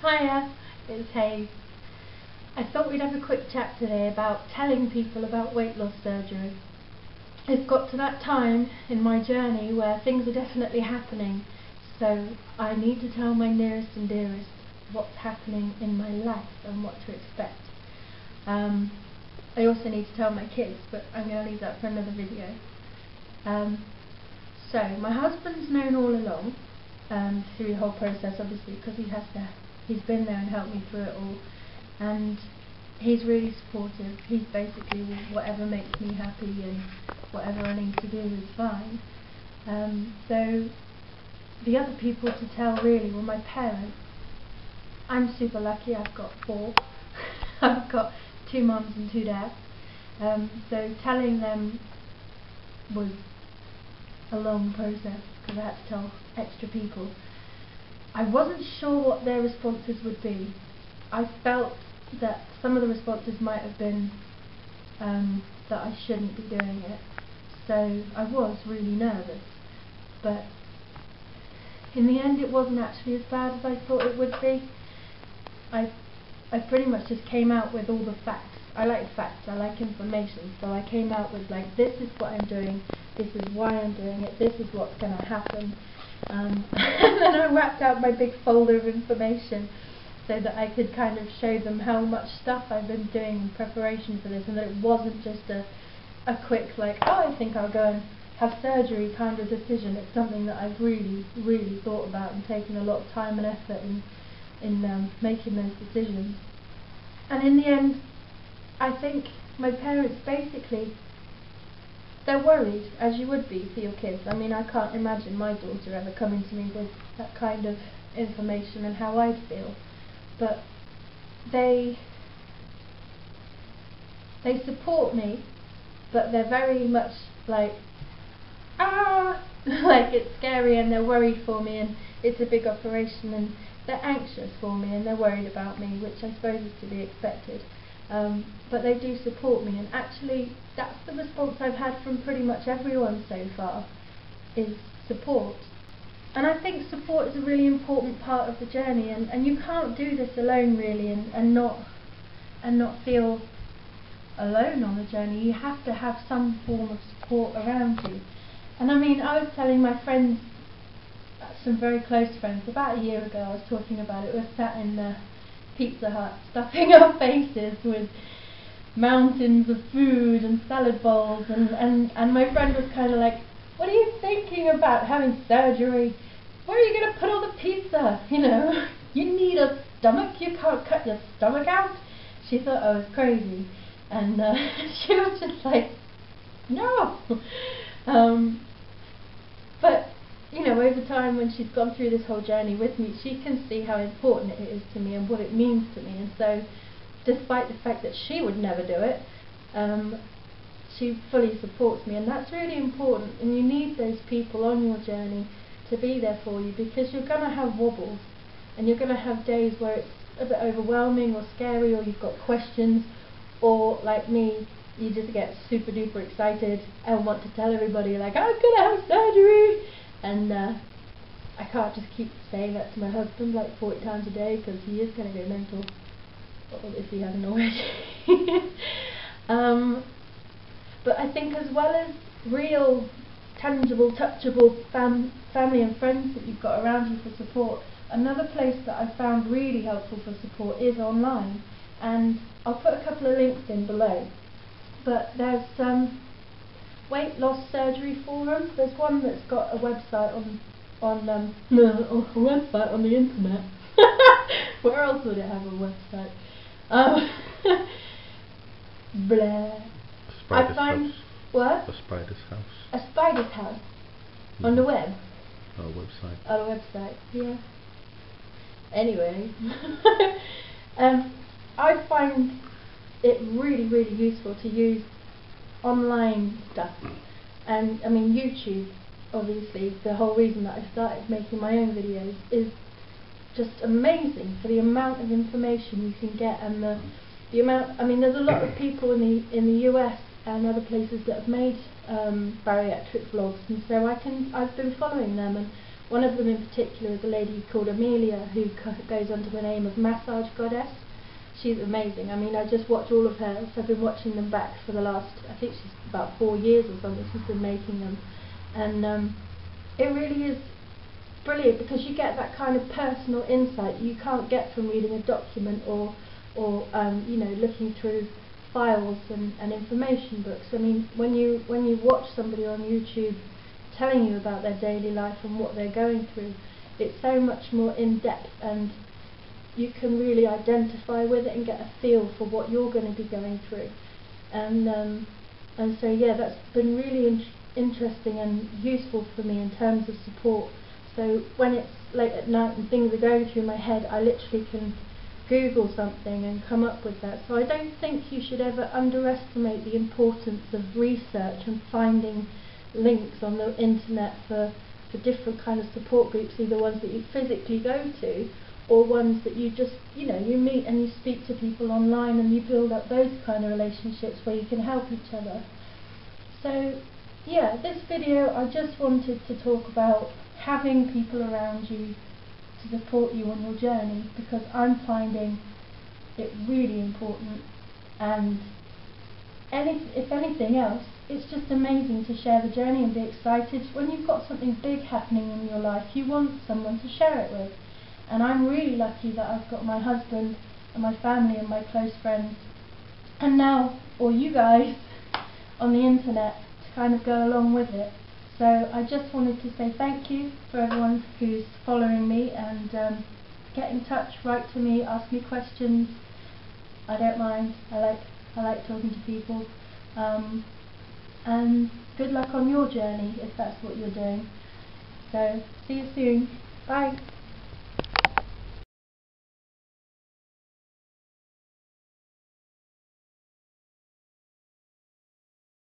Hiya, it's Haze. I thought we'd have a quick chat today about telling people about weight loss surgery. It's got to that time in my journey where things are definitely happening, so I need to tell my nearest and dearest what's happening in my life and what to expect. I also need to tell my kids, but I'm going to leave that for another video. So my husband's known all along through the whole process, obviously, because he's been there and helped me through it all, and he's really supportive. He's basically whatever makes me happy and whatever I need to do is fine. So the other people to tell really were my parents. I'm super lucky, I've got 4. I've got 2 mums and 2 dads. So telling them was a long process because I had to tell extra people. I wasn't sure what their responses would be. I felt that some of the responses might have been that I shouldn't be doing it, so I was really nervous, but in the end it wasn't actually as bad as I thought it would be. I pretty much just came out with all the facts. I like facts, I like information, so I came out with like, this is what I'm doing, this is why I'm doing it, this is what's going to happen. And then I wrapped out my big folder of information so that I could kind of show them how much stuff I've been doing in preparation for this, and that it wasn't just a quick like, oh, I think I'll go and have surgery kind of decision. It's something that I've really, really thought about and taken a lot of time and effort in making those decisions. And in the end, I think my parents basically, they're worried, as you would be for your kids. I mean, I can't imagine my daughter ever coming to me with that kind of information and how I'd feel. But they support me, but they're very much like, like it's scary, and they're worried for me, and it's a big operation, and they're anxious for me, and they're worried about me, which I suppose is to be expected. But they do support me, and actually that's the response I've had from pretty much everyone so far, is support. And I think support is a really important part of the journey, and you can't do this alone really, and not feel alone on the journey. You have to have some form of support around you. And I mean, I was telling my friends, some very close friends, about a year ago I was talking about it. We're sat in the Pizza Hut stuffing our faces with mountains of food and salad bowls, and my friend was kind of like, what are you thinking about having surgery? Where are you going to put all the pizza? You know, you need a stomach, you can't cut your stomach out. She thought I was crazy, and she was just like, no. But you know, over time, when she's gone through this whole journey with me, she can see how important it is to me and what it means to me. And so, despite the fact that she would never do it, she fully supports me, and that's really important. And you need those people on your journey to be there for you, because you're going to have wobbles, and you're going to have days where it's a bit overwhelming or scary, or you've got questions, or like me, you just get super duper excited and want to tell everybody like, I'm going to have surgery. And I can't just keep saying that to my husband like 40 times a day, because he is going to go mental, if he hasn't already. But I think as well as real, tangible, touchable family and friends that you've got around you for support, another place that I found really helpful for support is online. And I'll put a couple of links in below. But there's weight loss surgery forums. There's one that's got a website on a website on the internet. Where else would it have a website? Blah. I find house. What? A spider's house. A spider's house on the web. On a website. On a website, yeah. Anyway, I find it really, really useful to use online stuff. And I mean, YouTube, obviously, the whole reason that I started making my own videos is just amazing for the amount of information you can get, and the amount. I mean, there's a lot of people in the US and other places that have made bariatric vlogs, and so I've been following them, and One of them in particular is a lady called Amelia, who goes under the name of Massage Goddess. She's amazing. I mean, I just watch all of hers. I've been watching them back for the last, I think she's about 4 years or something, she's been making them. And it really is brilliant, because you get that kind of personal insight you can't get from reading a document or you know, looking through files and information books. I mean, when you watch somebody on YouTube telling you about their daily life and what they're going through, it's so much more in depth, and you can really identify with it and get a feel for what you're going to be going through. And so yeah, that's been really interesting and useful for me in terms of support. So when it's late at night and things are going through my head, I literally can Google something and come up with that. So I don't think you should ever underestimate the importance of research and finding links on the internet for different kind of support groups, either ones that you physically go to or ones that you just, you know, you meet and you speak to people online and you build up those kind of relationships where you can help each other. So yeah, this video I just wanted to talk about having people around you to support you on your journey, because I'm finding it really important, and if anything else, it's just amazing to share the journey and be excited. When you've got something big happening in your life, you want someone to share it with, and I'm really lucky that I've got my husband and my family and my close friends, and now all you guys on the internet to kind of go along with it. So I just wanted to say thank you for everyone who's following me, and get in touch, write to me, ask me questions. I don't mind. I like talking to people. And good luck on your journey if that's what you're doing. So see you soon. Bye.